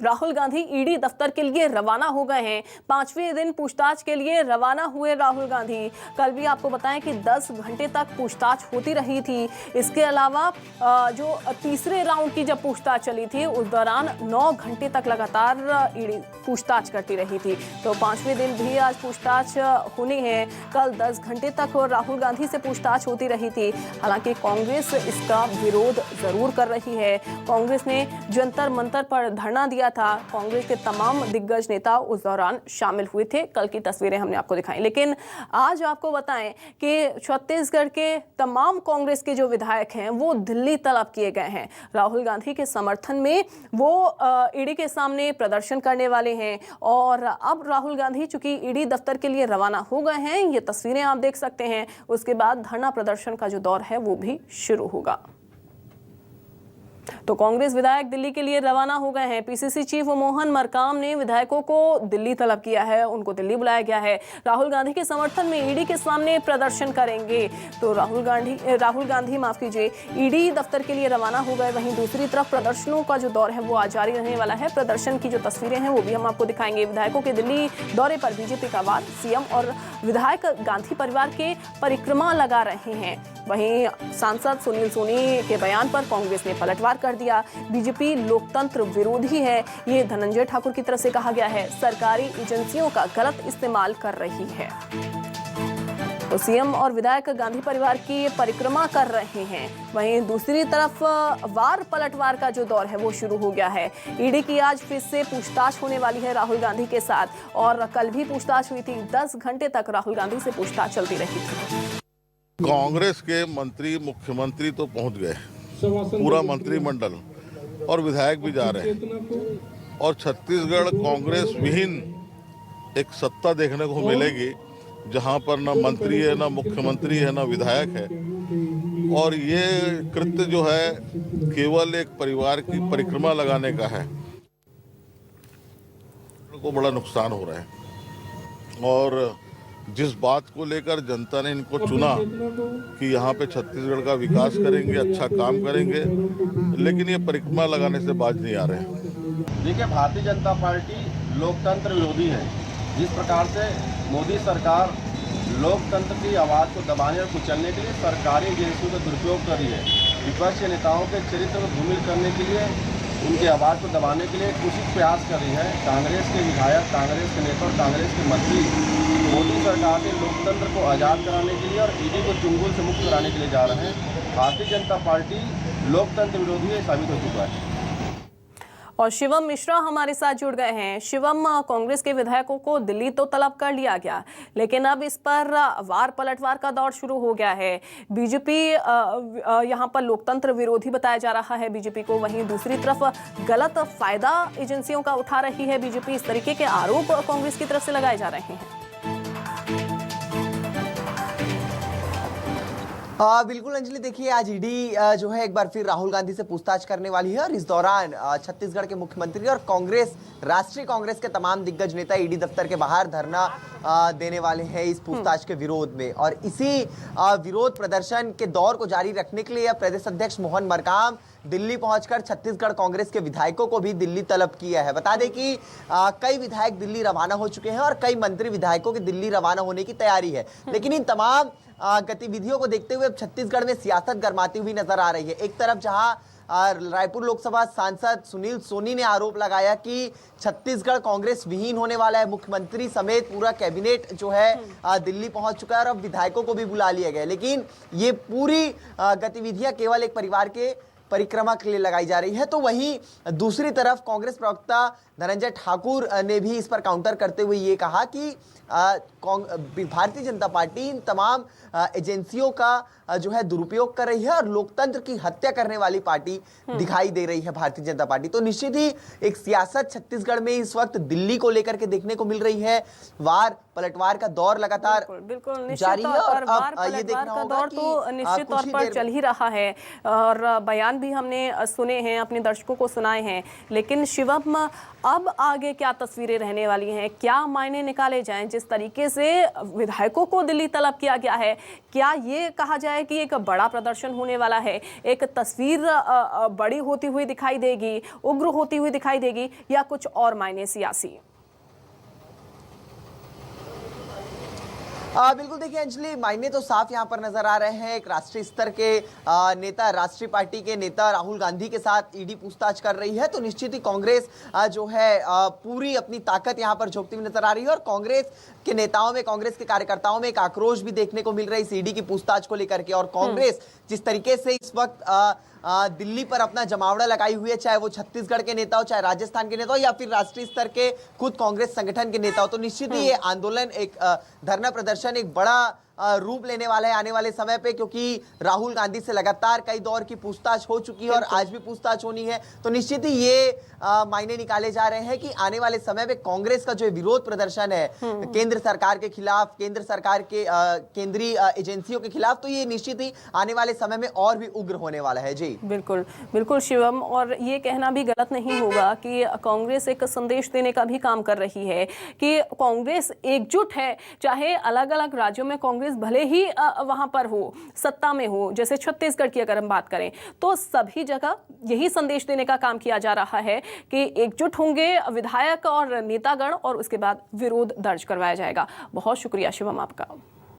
Rahul Gandhi ED दफ्तर के लिए रवाना हो गए हैं। 5वें दिन पूछताछ के लिए रवाना हुए राहुल गांधी। कल भी आपको बताएं कि 10 घंटे तक पूछताछ होती रही थी। इसके अलावा जो तीसरे राउंड की जब पूछताछ चली थी उस दौरान 9 घंटे तक लगातार ईडी पूछताछ करती रही थी। तो 5वें दिन भी आज पूछताछ होनी है। कल 10 घंटे तक राहुल गांधी से पूछताछ होती रही थी। हालांकि कांग्रेस इसका विरोध जरूर कर रही है। कांग्रेस ने जंतर मंतर पर धरना दिया था। कांग्रेस के तमाम दिग्गज नेता उस दौरान शामिल हुए थे। कल की तस्वीरें हमने आपको दिखाई। लेकिन आज आपको बताएं कि छत्तीसगढ़ के तमाम कांग्रेस के जो विधायक हैं वो दिल्ली तलब किए गए हैं। राहुल गांधी के समर्थन में वो ईडी के सामने प्रदर्शन करने वाले हैं। और अब राहुल गांधी चूंकि ईडी दफ्तर के लिए रवाना हो गए हैं, ये तस्वीरें आप देख सकते हैं। उसके बाद धरना प्रदर्शन का जो दौर है वो भी शुरू होगा। तो कांग्रेस विधायक दिल्ली के लिए रवाना हो गए हैं। पीसीसी चीफ मोहन मरकाम ने विधायकों को दिल्ली तलब किया है। उनको दिल्ली बुलाया गया है। राहुल गांधी के समर्थन में ईडी के सामने प्रदर्शन करेंगे। तो राहुल गांधी माफ कीजिए, ईडी दफ्तर के लिए रवाना हो गए। वहीं दूसरी तरफ प्रदर्शनों का जो दौर है वो आज जारी रहने वाला है। प्रदर्शन की जो तस्वीरें हैं वो भी हम आपको दिखाएंगे। विधायकों के दिल्ली दौरे पर बीजेपी का वार, सीएम और विधायक गांधी परिवार के परिक्रमा लगा रहे हैं। वहीं सांसद सुनील सोनी के बयान पर कांग्रेस ने पलटवार कर दिया। बीजेपी लोकतंत्र विरोधी है, ये धनंजय ठाकुर की तरफ से कहा गया है। सरकारी एजेंसियों का गलत इस्तेमाल कर रही है। तो सीएम और विधायक गांधी परिवार की परिक्रमा कर रहे हैं। वहीं दूसरी तरफ वार पलटवार का जो दौर है वो शुरू हो गया है। ईडी की आज फिर से पूछताछ होने वाली है राहुल गांधी के साथ। और कल भी पूछताछ हुई थी। 10 घंटे तक राहुल गांधी से पूछताछ चलती रही थी। कांग्रेस के मंत्री, मुख्यमंत्री तो पहुंच गए, पूरा मंत्रिमंडल और विधायक भी जा रहे हैं। और छत्तीसगढ़ कांग्रेस विहीन एक सत्ता देखने को मिलेगी, जहां पर न मंत्री है, न मुख्यमंत्री है, न विधायक है। और ये कृत्य जो है केवल एक परिवार की परिक्रमा लगाने का है। को बड़ा नुकसान हो रहा है। और जिस बात को लेकर जनता ने इनको चुना कि यहाँ पे छत्तीसगढ़ का विकास करेंगे, अच्छा काम करेंगे, लेकिन ये परिक्रमा लगाने से बाज नहीं आ रहे हैं। देखिए, भारतीय जनता पार्टी लोकतंत्र विरोधी है। जिस प्रकार से मोदी सरकार लोकतंत्र की आवाज़ को दबाने और कुचलने के लिए सरकारी एजेंसियों का दुरुपयोग कर रही है, विपक्ष के नेताओं के चरित्र को धूमिल करने के लिए, उनकी आवाज़ को दबाने के लिए कुछ प्रयास कर रही है। कांग्रेस के विधायक, कांग्रेस के नेता और कांग्रेस के मंत्री मोदी सरकार के लोकतंत्र को आज़ाद कराने के लिए और ईडी को चुंगल से मुक्त कराने के लिए जा रहे हैं। भारतीय जनता पार्टी लोकतंत्र विरोधी है, साबित हो चुका है। और शिवम मिश्रा हमारे साथ जुड़ गए हैं। शिवम, कांग्रेस के विधायकों को दिल्ली तो तलब कर लिया गया, लेकिन अब इस पर वार पलटवार का दौर शुरू हो गया है। बीजेपी यहां पर लोकतंत्र विरोधी बताया जा रहा है बीजेपी को। वहीं दूसरी तरफ गलत फायदा एजेंसियों का उठा रही है बीजेपी। इस तरीके के आरोप कांग्रेस की तरफ से लगाए जा रहे हैं। बिल्कुल अंजलि, देखिए आज ईडी जो है एक बार फिर राहुल गांधी से पूछताछ करने वाली है। और इस दौरान छत्तीसगढ़ के मुख्यमंत्री और कांग्रेस, राष्ट्रीय कांग्रेस के तमाम दिग्गज नेता ईडी दफ्तर के बाहर धरना देने वाले हैं इस पूछताछ के विरोध में। और इसी विरोध प्रदर्शन के दौर को जारी रखने के लिए प्रदेश अध्यक्ष मोहन मरकाम दिल्ली पहुंचकर छत्तीसगढ़ कांग्रेस के विधायकों को भी दिल्ली तलब किया है। बता दें कि कई विधायक दिल्ली रवाना हो चुके हैं और कई मंत्री विधायकों के दिल्ली रवाना होने की तैयारी है। लेकिन इन तमाम गतिविधियों को देखते हुए छत्तीसगढ़ में सियासत गरमाती हुई नजर आ रही है। एक तरफ जहां रायपुर लोकसभा सांसद सुनील सोनी ने आरोप लगाया कि छत्तीसगढ़ कांग्रेस विहीन होने वाला है, मुख्यमंत्री समेत पूरा कैबिनेट जो है दिल्ली पहुंच चुका है और अब विधायकों को भी बुला लिया गया। लेकिन ये पूरी गतिविधियां केवल एक परिवार के परिक्रमा के लिए लगाई जा रही है। तो वहीं दूसरी तरफ कांग्रेस प्रवक्ता धनंजय ठाकुर ने भी इस पर काउंटर करते हुए ये कहा कि भारतीय जनता पार्टी इन तमाम एजेंसियों का जो है दुरुपयोग कर रही है और लोकतंत्र की हत्या करने वाली पार्टी दिखाई दे रही है भारतीय जनता पार्टी। तो निश्चित ही एक सियासत छत्तीसगढ़ में इस वक्त दिल्ली को लेकर के देखने को मिल रही है। वार पलटवार का दौर लगातार बिल्कुल जारी है और अब ये देखना होगा कि निश्चित तौर पर चल ही रहा है। और बयान भी हमने सुने हैं, अपने दर्शकों को सुनाए हैं, लेकिन शिवम अब आगे क्या तस्वीरें रहने वाली हैं, क्या मायने निकाले जाएं? जिस तरीके से विधायकों को दिल्ली तलब किया गया है, क्या ये कहा जाए कि एक बड़ा प्रदर्शन होने वाला है, एक तस्वीर बड़ी होती हुई दिखाई देगी, उग्र होती हुई दिखाई देगी, या कुछ और मायने सियासी? बिल्कुल, देखिए अंजलि, मायने तो साफ यहाँ पर नजर आ रहे हैं। एक राष्ट्रीय स्तर के नेता, राष्ट्रीय पार्टी के नेता राहुल गांधी के साथ ईडी पूछताछ कर रही है, तो निश्चित ही कांग्रेस जो है पूरी अपनी ताकत यहाँ पर झोंकती हुई नजर आ रही है। और कांग्रेस के नेताओं में, कांग्रेस के कार्यकर्ताओं में एक आक्रोश भी देखने को मिल रहा है इस ईडी की पूछताछ को लेकर के। और कांग्रेस जिस तरीके से इस वक्त दिल्ली पर अपना जमावड़ा लगाई हुई है, चाहे वो छत्तीसगढ़ के नेता हो, चाहे राजस्थान के नेता हो, या फिर राष्ट्रीय स्तर के खुद कांग्रेस संगठन के नेता हो, तो निश्चित ही ये आंदोलन, एक धरना प्रदर्शन एक बड़ा रूप लेने वाला है आने वाले समय पे, क्योंकि राहुल गांधी से लगातार कई दौर की पूछताछ हो चुकी है और आज भी पूछताछ होनी है। तो निश्चित ही ये मायने निकाले जा रहे हैं कि आने वाले समय पे कांग्रेस का जो विरोध प्रदर्शन है केंद्र सरकार के खिलाफ, केंद्र सरकार के केंद्रीय एजेंसियों के खिलाफ, तो ये निश्चित ही आने वाले समय में और भी उग्र होने वाला है। जी बिल्कुल बिल्कुल शिवम, और ये कहना भी गलत नहीं होगा कि कांग्रेस एक संदेश देने का भी काम कर रही है कि कांग्रेस एकजुट है, चाहे अलग अलग राज्यों में कांग्रेस भले ही वहां पर हो, सत्ता में हो, जैसे छत्तीसगढ़ की अगर हम बात करें, तो सभी जगह यही संदेश देने का काम किया जा रहा है कि एकजुट होंगे विधायक और नेतागण, और उसके बाद विरोध दर्ज करवाया जाएगा। बहुत शुक्रिया शिवम आपका।